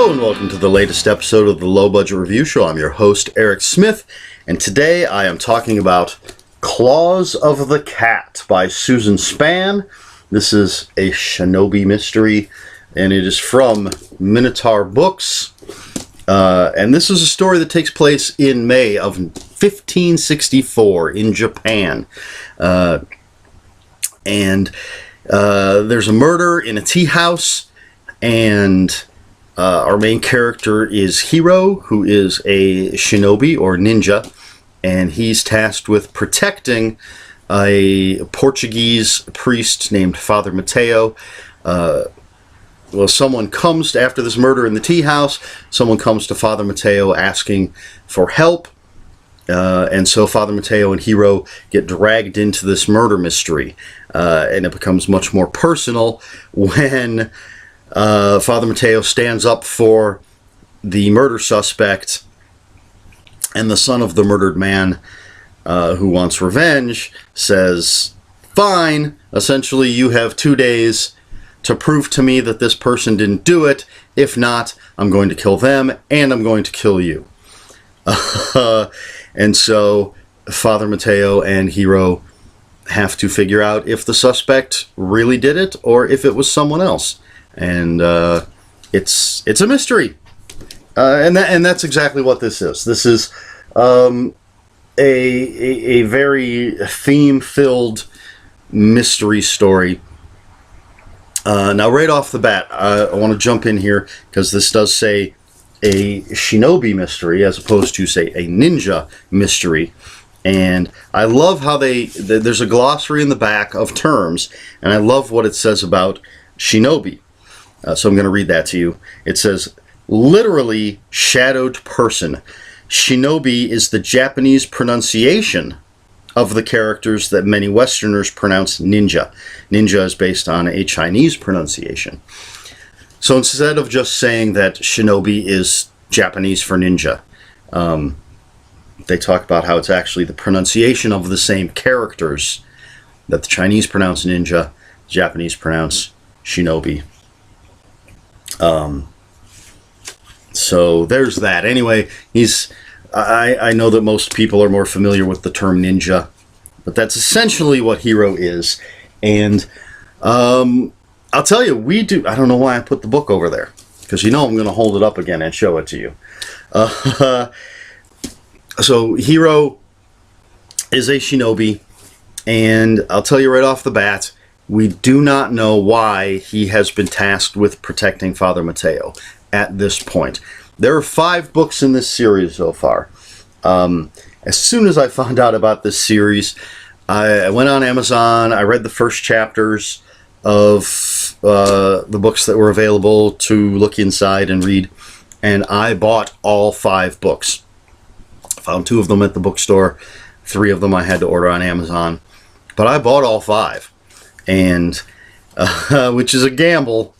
Hello and welcome to the latest episode of the Low Budget Review Show. I'm your host, Eric Smith, and today I am talking about Claws of the Cat by Susan Spann. This is a shinobi mystery, and it is from Minotaur Books. And this is a story that takes place in May of 1564 in Japan. And there's a murder in a tea house, and our main character is Hiro, who is a shinobi or ninja, and he's tasked with protecting a Portuguese priest named Father Mateo. Someone comes after this murder in the tea house. Someone comes to Father Mateo asking for help, and so Father Mateo and Hiro get dragged into this murder mystery, and it becomes much more personal when Father Mateo stands up for the murder suspect, and the son of the murdered man who wants revenge says, "Fine, essentially you have 2 days to prove to me that this person didn't do it. If not, I'm going to kill them and I'm going to kill you." And so Father Mateo and Hiro have to figure out if the suspect really did it or if it was someone else. And it's a mystery, and that's exactly what this is. This is a very theme-filled mystery story. Now, right off the bat, I want to jump in here because this does say a shinobi mystery as opposed to, say, a ninja mystery. And I love how there's a glossary in the back of terms, and I love what it says about shinobi. So I'm going to read that to you. It says, literally shadowed person. Shinobi is the Japanese pronunciation of the characters that many Westerners pronounce ninja. Ninja is based on a Chinese pronunciation. So instead of just saying that shinobi is Japanese for ninja, they talk about how it's actually the pronunciation of the same characters that the Chinese pronounce ninja, Japanese pronounce shinobi. So there's that. Anyway, I know that most people are more familiar with the term ninja, but that's essentially what Hiro is. And I'll tell you, I don't know why I put the book over there, because I'm going to hold it up again and show it to you. So Hiro is a shinobi, and I'll tell you right off the bat, we do not know why he has been tasked with protecting Father Mateo at this point. There are 5 books in this series so far. As soon as I found out about this series, I went on Amazon, I read the first chapters of the books that were available to look inside and read, and I bought all 5 books. I found 2 of them at the bookstore, 3 of them I had to order on Amazon, but I bought all 5. And which is a gamble,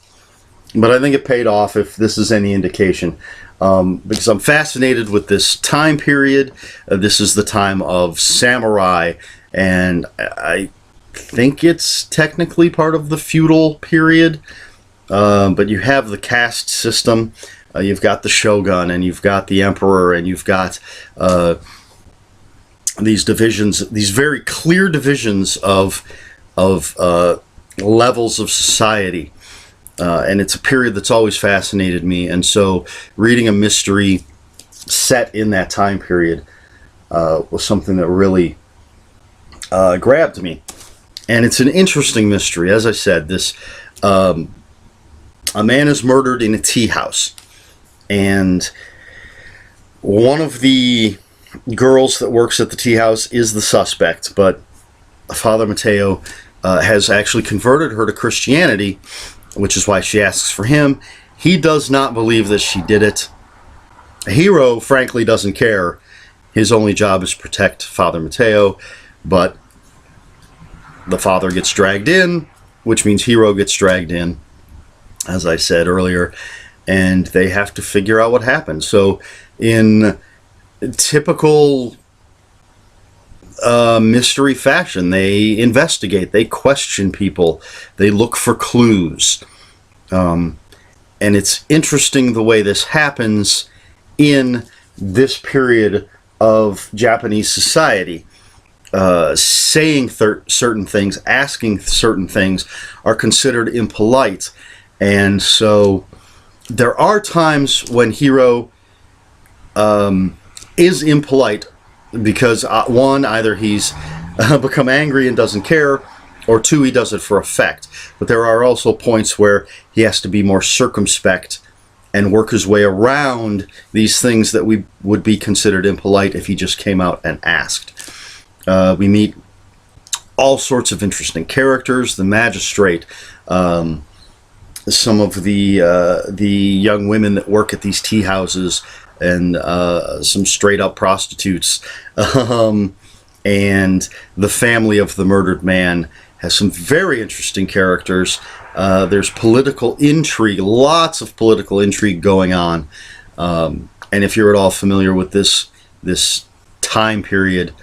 but I think it paid off, if this is any indication, because I'm fascinated with this time period. This is the time of samurai, and I think it's technically part of the feudal period, but you have the caste system, you've got the shogun, and you've got the emperor, and you've got these divisions, these very clear divisions of levels of society, and it's a period that's always fascinated me. And so reading a mystery set in that time period was something that really grabbed me. And it's an interesting mystery. As I said, this a man is murdered in a tea house, and one of the girls that works at the tea house is the suspect, but Father Mateo has actually converted her to Christianity, which is why she asks for him. He does not believe that she did it. Hiro, frankly, doesn't care. His only job is to protect Father Mateo, but the father gets dragged in, which means Hiro gets dragged in, as I said earlier, and they have to figure out what happened. So in typical mystery fashion, they investigate, they question people, they look for clues, And it's interesting the way this happens in this period of Japanese society. Saying certain things, asking certain things are considered impolite. And so there are times when Hiro is impolite because, one, either he's become angry and doesn't care, or two, he does it for effect. But there are also points where he has to be more circumspect and work his way around these things that we would be considered impolite if he just came out and asked. We meet all sorts of interesting characters. The magistrate, some of the young women that work at these tea houses, and some straight up prostitutes, and the family of the murdered man has some very interesting characters. There's political intrigue, lots of political intrigue going on, and if you're at all familiar with this time period,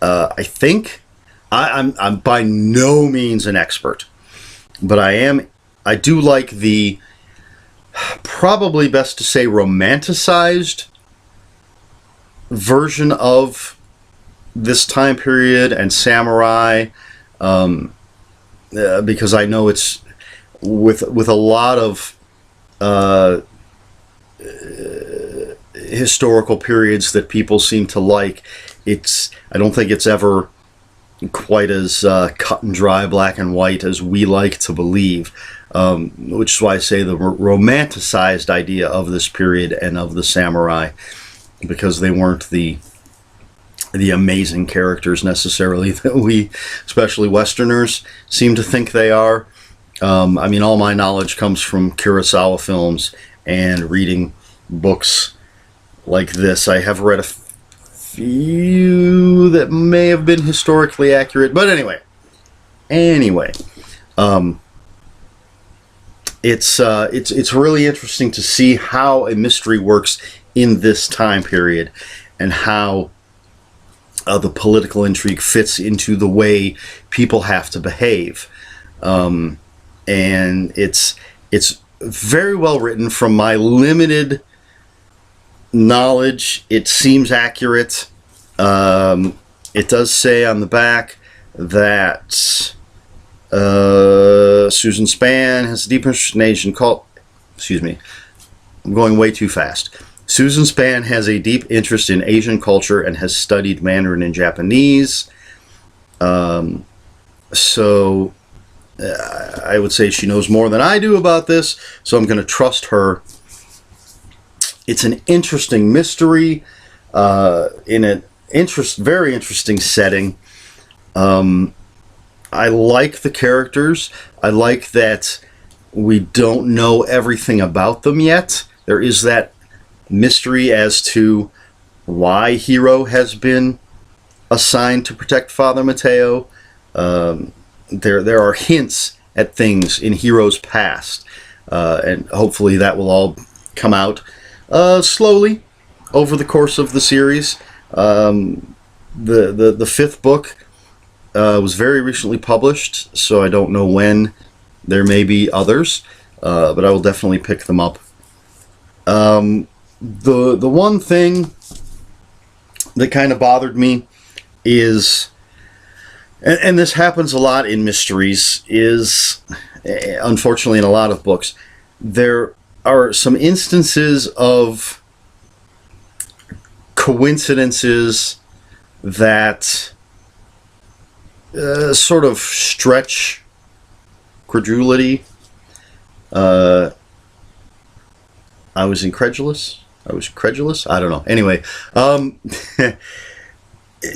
I think I'm by no means an expert, but I do like the, probably best to say, romanticized version of this time period and samurai, because I know it's with a lot of historical periods that people seem to like. I don't think it's ever quite as cut and dry, black and white as we like to believe, which is why I say the romanticized idea of this period and of the samurai, because they weren't the amazing characters necessarily that we, especially Westerners, seem to think they are. I mean, all my knowledge comes from Kurosawa films and reading books like this. I have read a few that may have been historically accurate, but anyway, it's really interesting to see how a mystery works in this time period, and how the political intrigue fits into the way people have to behave, and it's very well written. From my limited knowledge, it seems accurate. It does say on the back that Susan Spann has a deep interest in Asian culture. Excuse me, I'm going way too fast. Susan Spann has a deep interest in Asian culture and has studied Mandarin and Japanese. So I would say she knows more than I do about this, so I'm going to trust her. It's an interesting mystery in an very interesting setting. I like the characters. I like that we don't know everything about them yet. There is that mystery as to why Hiro has been assigned to protect Father Mateo. There are hints at things in Hiro's past, and hopefully that will all come out slowly over the course of the series. The fifth book was very recently published, so I don't know when. There may be others, but I will definitely pick them up. The one thing that kind of bothered me is, and this happens a lot in mysteries, is, unfortunately in a lot of books, there are some instances of coincidences that sort of stretch credulity. I was incredulous. I don't know. Anyway,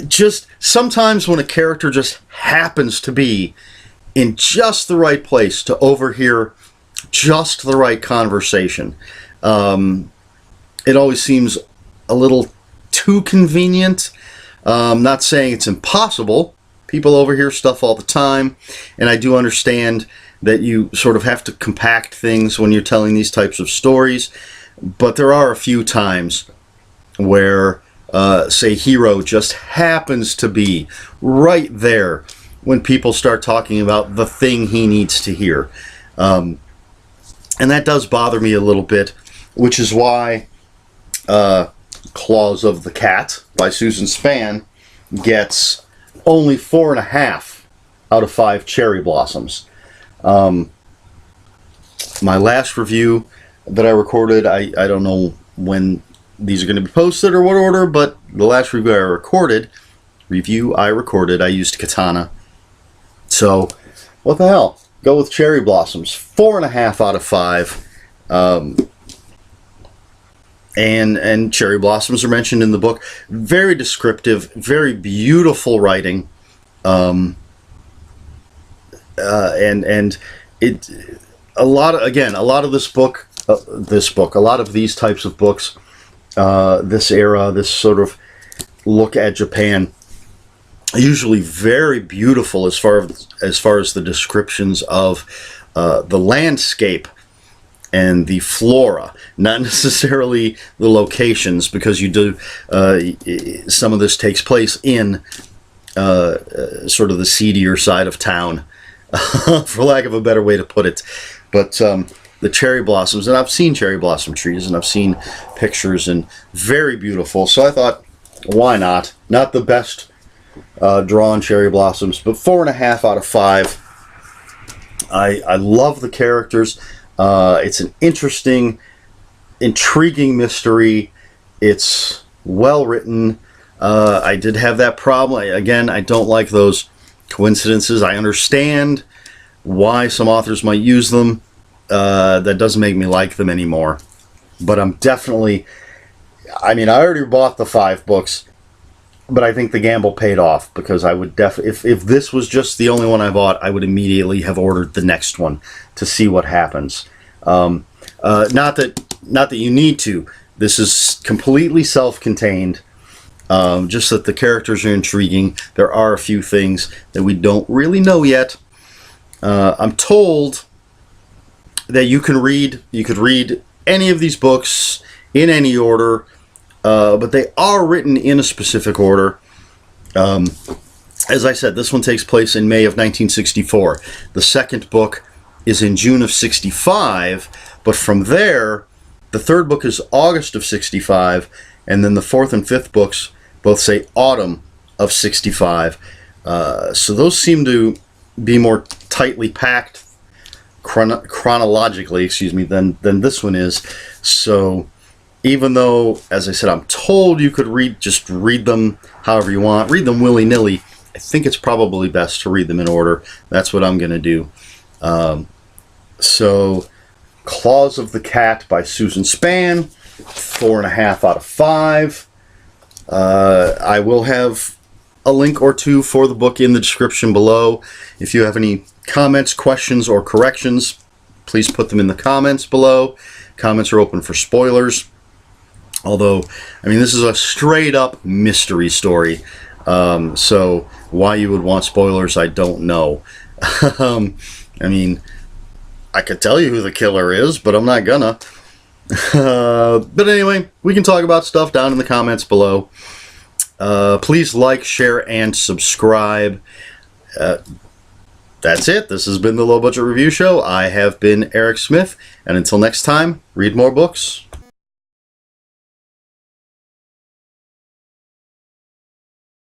just sometimes when a character just happens to be in just the right place to overhear just the right conversation, it always seems a little too convenient. Not saying it's impossible. People overhear stuff all the time, and I do understand that you sort of have to compact things when you're telling these types of stories, but there are a few times where, say, Hiro just happens to be right there when people start talking about the thing he needs to hear. And that does bother me a little bit, which is why Claws of the Cat by Susan Spann gets only 4.5 out of 5 cherry blossoms. My last review that I recorded, I don't know when these are going to be posted or what order, but the last review I recorded, I used Katana. So, what the hell? Go with cherry blossoms. 4.5 out of 5. And cherry blossoms are mentioned in the book. Very descriptive, very beautiful writing. And it a lot of these types of books, this era, this sort of look at Japan, usually very beautiful as far as the descriptions of the landscape and the flora, not necessarily the locations, because you do some of this takes place in sort of the seedier side of town, for lack of a better way to put it. But the cherry blossoms, and I've seen cherry blossom trees, and I've seen pictures, and very beautiful. So I thought, why not? Not the best drawn cherry blossoms, but 4.5 out of 5. I love the characters. It's an interesting, intriguing mystery. It's well written. I did have that problem. Again, I don't like those coincidences. I understand why some authors might use them. That doesn't make me like them anymore. But I'm definitely, I already bought the 5 books, but I think the gamble paid off, because I would if this was just the only one I bought, I would immediately have ordered the next one to see what happens. Not that you need to. This is completely self-contained. Just that the characters are intriguing. There are a few things that we don't really know yet. I'm told that you could read any of these books in any order, but they are written in a specific order. As I said, this one takes place in May of 1964. The second book is in June of 65, but from there, the third book is August of 65, and then the fourth and fifth books both say autumn of 65. So those seem to be more tightly packed chronologically, than this one is. So even though, as I said, I'm told you could just read them however you want, read them willy-nilly, I think it's probably best to read them in order. That's what I'm going to do. So, Claws of the Cat by Susan Spann, 4.5 out of 5. I will have a link or two for the book in the description below. If you have any comments, questions, or corrections, please put them in the comments below. Comments are open for spoilers. Although, this is a straight-up mystery story. So why you would want spoilers, I don't know. I could tell you who the killer is, but I'm not gonna. But anyway, we can talk about stuff down in the comments below. Please like, share, and subscribe. That's it. This has been the Low Budget Review Show. I have been Eric Smith, and until next time, read more books.